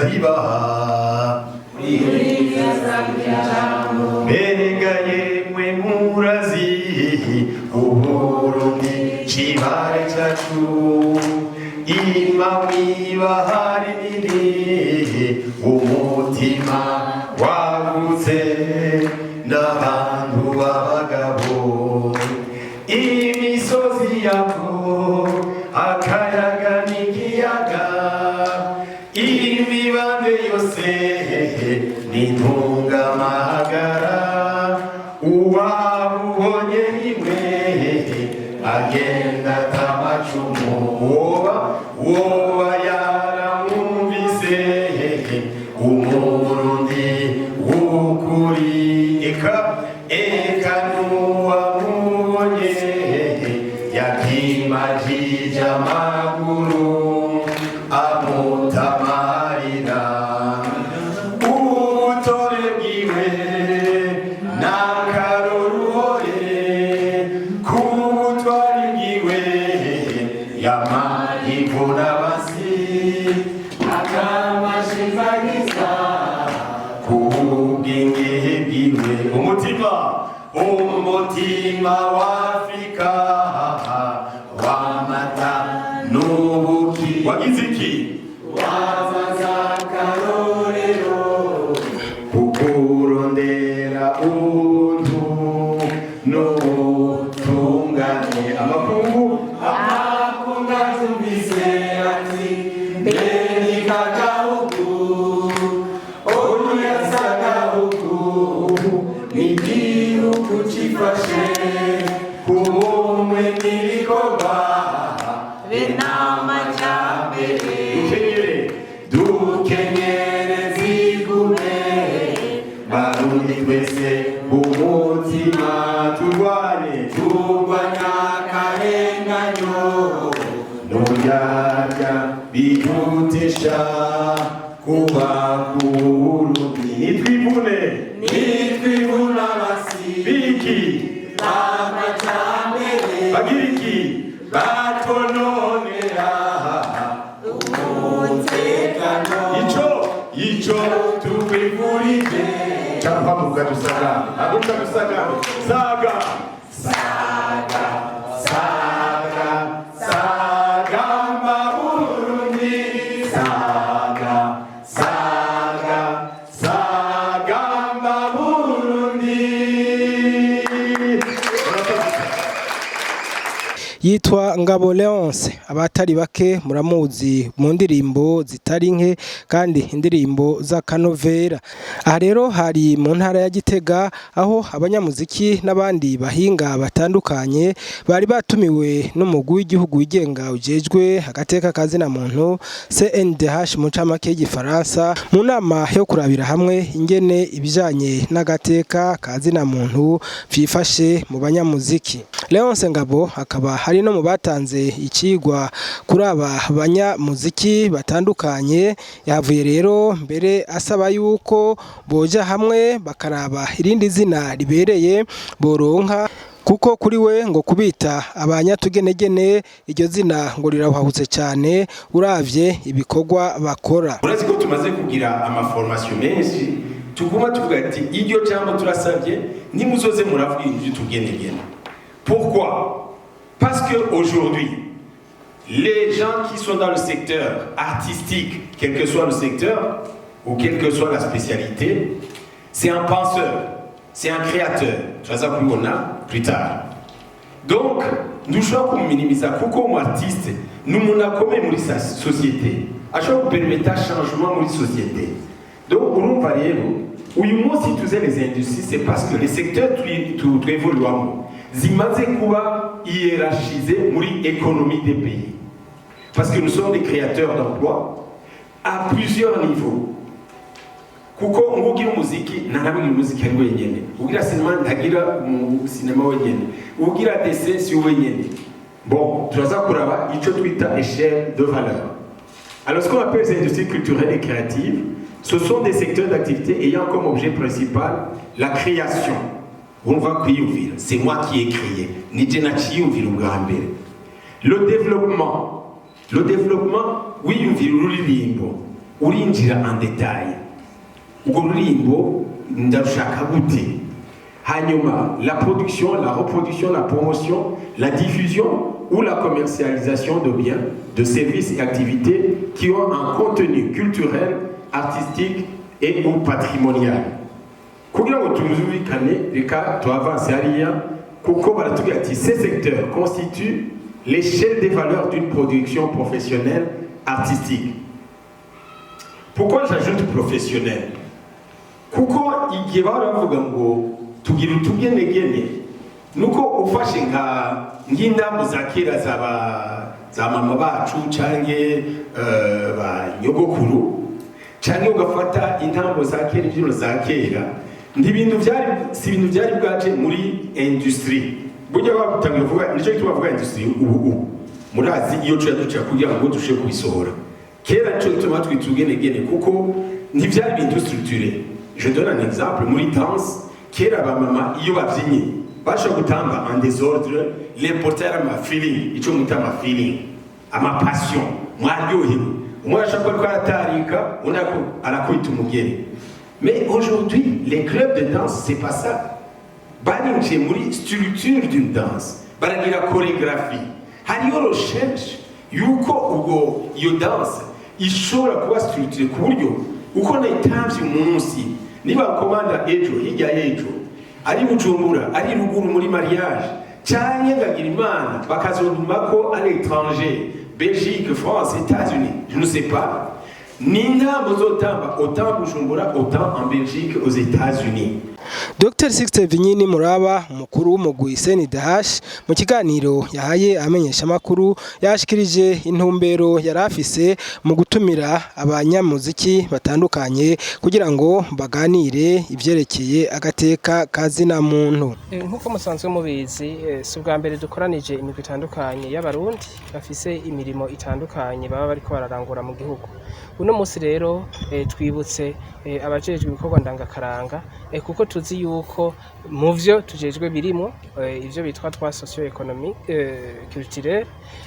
riba Berega yemwe murazi Uburundi cibare cacu Ima mwibahari nini Umutima wagutse N'abantu b'abagabo Imisozi yako Akayaga n'ikiyaga Imibande yose N'intungamahagara Uwabubonye rimwe Agenda atamacumu Woba yaramwumvise Umurundi w'ukuri Eka n'uwamubonye Yakimajije amaguru Amutamarira Ubutore bwiwe N'akaroruhore Kubutwari bwiwe Yamayivuna basi Akamashizagiza Kubwingihe bwiwe Umutima wa Afrika Wamata Nubuki Wagiziki Wazaza karorero Kukurondera untu N'ubutungane Amakungu zumvise ati Mbeni kagahugu Oya sagahugu N'igihugu cifashe Kubumwe n'ibikoba Benama cyambere Dukenyere zigume Barundi twese umutima turwane Turwanya akarenganyo Nuyarya bihutesha Kuba kurundi Nitwivune abasi Biki Amajambere Bagiriki Batononera Umutekano Ico tukwivurije Chapa mukadusaga Abukadusaga Saga Maburundi Saga Maburundi Yitwa Ngabo Leonce abatari bake muramuzi mu ndirimbo zitari nke kandi indirimbo z'akanovera. Aha rero hari mu ntara ya Gitega aho abanyamuziki n'abandi bahinga batandukanye bari batumiwe n'umugwi w'igihugu wigenga ujejwe agateka kazina muntu CNDH mu ncamake y'igifaransa mu nama yo kurabira hamwe ingene ibijanye n'agateka kazina muntu vyifashe mu banyamuziki. Leonce Ngabo akaba hari no mu batanze ikigwa kuri aba banyamuziki batandukanye. Yavuye rero mbere asaba yuko boja hamwe bakaraba irindi zina ribereye boronka kuko kuri we ngo kubita abanyatugenegene iryo zina ngo rirahahutse cyane uravye ibikorwa bakora. Urazi ko tumaze kugira amaformation menshi tuguma tuvuga ati iryo jambo turasabye nimuzoze muravuga ibyo tugenegene. Pourquoi? Parce que aujourd'hui, les gens qui sont dans le secteur artistique, quel que soit le secteur ou quelle que soit la spécialité, c'est un penseur, c'est un créateur. Tu vas savoir plus on a plus tard. Donc, nous choisissons pour minimiser. Pourquoi artiste, nous avons comme dans sa société. À chaque fois, permettre un changement dans la société. Donc, on va varier. Oui, moi, si tu sais les industries, c'est parce que les secteurs tout évoluent. Zimaze kuba hiérarchisé muri économie des pays. Parce que nous sommes des créateurs d'emplois à plusieurs niveaux. Kuko ngugira umuziki nanabigira umuziki ari wenyene. Ugira cinema ndagira cinema wenyene. Ugira dessin si wenyene. Bon, tunaza kuraba ico twita échelle de valeur. Alors ce qu'on appelle les industries culturelles et créatives, ce sont des secteurs d'activité ayant comme objet principal la création. On va créer, c'est moi qui ai créé. Le développement, oui, urinjira en détail urwo rurimbo ndarushaka gute. Hanyuma la production, la reproduction, la promotion, la diffusion ou la commercialisation de biens, de services et activités qui ont un contenu culturel, artistique et ou patrimonial. Kugira ngo tumuzumvikane reka tuavance hariya kuko baratubwira ati ces secteurs constituent l'échelle des valeurs d'une production professionnelle artistique. Pourquoi j'ajoute professionnel? Kuko igihe baravuga ngo tugira utugenegene nuko ufashe nk'indambo za kera za mama bacu canke ba nyogokuru canke ugafata intambo za kera imbyino za kera n'ibintu byari bwaje muri industrie. Burya babutangiye kuvuga nicyo gituma bavuga industrie ubu murazi iyo duca kugira ngo dushe kubisohora. Kera cyo gituma twita utugenegene kuko ntibyari ibintu structuré. Je donne un exemple muri danse. Kera ba mama iyo babyinye bashobora gutamba en désordre, les porter ama feeling, ico mwita ama feeling, ama passion, mwaryohewe. Umwe ashaka ko aratarika, unako arakwita umugeni. Mais aujourd'hui, les clubs de danse, c'est pas ça. Barinje muri structure d'une danse, baragira chorégraphie. Hariyo recherche yuko ubwo iyo danse ishobora kuba structure ku buryo uko nayitamvye umunsi niba komanda ejo hirya y'ejo ari Bujumbura ari ruguru muri mariage canke ngagira imana bakazonduma ko à l'étranger, Belgique, France, États-Unis, je ne sais pas. Nintambo zotamba autant Bujumbura autant en Belgique, aux États-Unis. Dr. Sixte Vinyini Muraba umukuru w'umugwi CNDH mu kiganiro yahaye amenyesha makuru yashikirije intumbero yarafise mu gutumira abanyamuziki batandukanye kugira ngo baganire ivyerekeye agateka kazina muntu. Nkuko musanzwe mubizi si ubwa mbere dukoranije imigwi itandukanye y'abarundi bafise imirimo itandukanye baba bariko bararangura mu gihugu. Uno musi rero twibutse abajejwe ibikorwa ndangakaranga kuko tuzi yuko mu vyo tujejwe birimo ivyo bitwa twa socio-economique culturel,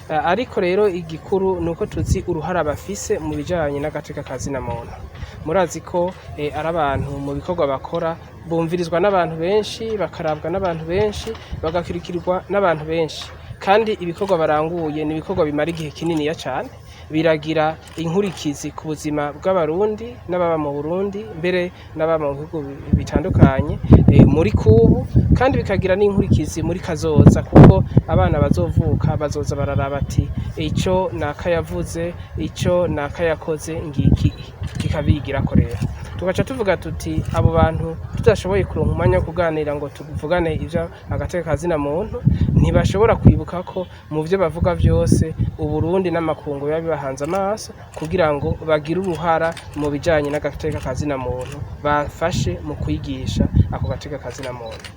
ariko rero igikuru nuko tuzi uruhara bafise mu bijanye n'agateka kazina muntu. Murazi ko ari abantu mu bikorwa bakora bumvirizwa n'abantu benshi, bakarabwa n'abantu benshi, bagakirikirwa n'abantu benshi, kandi ibikorwa baranguye ni ibikorwa bimara igihe kinini ya cyane, biragira inkurikizi ku buzima bw'abarundi n'ababa mu Burundi mbere n'ababa mu bihugu bitandukanye muri kubu, kandi bikagira n'inkurikizi muri kazoza kuko abana bazovuka bazoza bararaba ati ico nakayavuze, ico nakayakoze ngiki kikabigira korera. Tugaca tuvuga tuti abo bantu tudashoboye kuronka umwanya wo kuganira ngo tuvugane ivyo agateka kazina muntu, ntibashobora kwibuka ko mu vyo bavuga vyose Uburundi n'amakungu yabibahanze amaso kugira ngo bagire uruhara mu bijanye n'agateka kazina muntu, bafashe mu kwigisha ako gateka kazina muntu.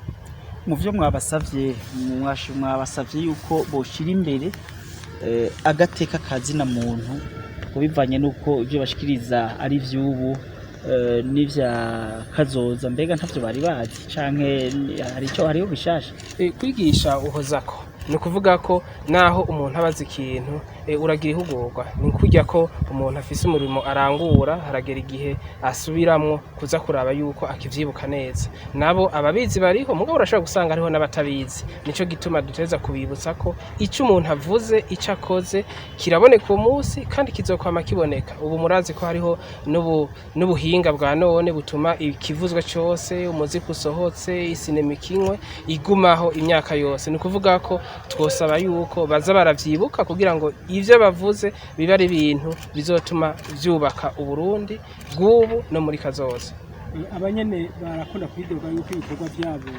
Mu vyo mwabasavye yuko boshira imbere agateka kazina muntu kubivanye nuko ivyo bashikiriza ari vy'ubu n'ivya kazoza, mbega ntavyo bari bazi canke hariho bishasha? Kwigisha uhozako ni ukuvuga ko naho umuntu abazi ikintu uragira ihugurwa, ni kujya ko umuntu afise umurimo arangura haragera igihe asubiramwo kuza kuraba yuko akivyibuka neza. Nabo ababizi bariho, mugabo urashobora gusanga hariho n'abatabizi. Nico gituma duteza kubibutsa ko ico umuntu avuze, ico akoze kiraboneka uwo munsi kandi kizokwama kiboneka. Ubu murazi ko hariho n'ubuhinga bwa none butuma ikivuzwe cyose, umuziki usohotse, isinema ikinwe igumaho imyaka yose. Ni ukuvuga ko twosaba yuko baza baravyibuka kugira ngo ivyo bavuze biba ari ibintu bizotuma vyubaka Uburundi bw'ubu no muri kazoza. Abanyene barakunda kwidoga yuko ibikorwa byabo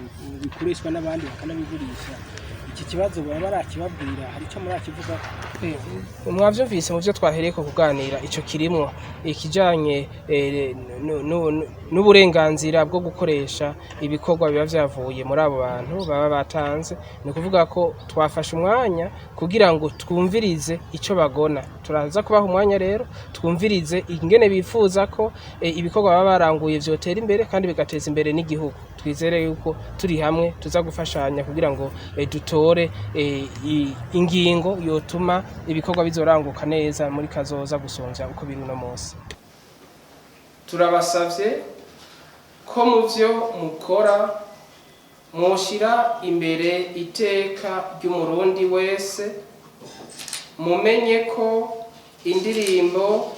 bikoreshwa n'abandi bakanabigurisha. Iki kibazo baba barakibabwira, hari icyo murakivuga? Mwavyumvise mu vyo twahereko kuganira, ico kirimwo ikijanye n'uburenganzira bwo gukoresha ibikorwa biba vyavuye muri abo bantu baba batanze. Ni ukuvuga ko twafashe umwanya kugira ngo twumvirize ico bagona. Turaza kubaha umwanya rero twumvirize ingene bifuza ko ibikorwa baba baranguye vyotera imbere kandi bigateza imbere n'igihugu. Twizere yuko turi hamwe tuza gufashanya kugira ngo dutore ingingo yotuma ibikorwa bizoranguka neza muri kazoza gusonja uko biri no munsi. turabasavye ko mu vyo mukora mwoshira imbere iteka ry'umurundi wese, mumenye ko indirimbo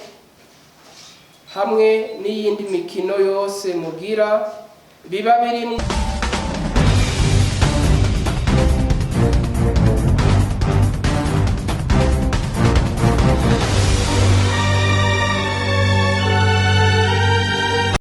hamwe n'iyindi mikino yose mugira biba birimwo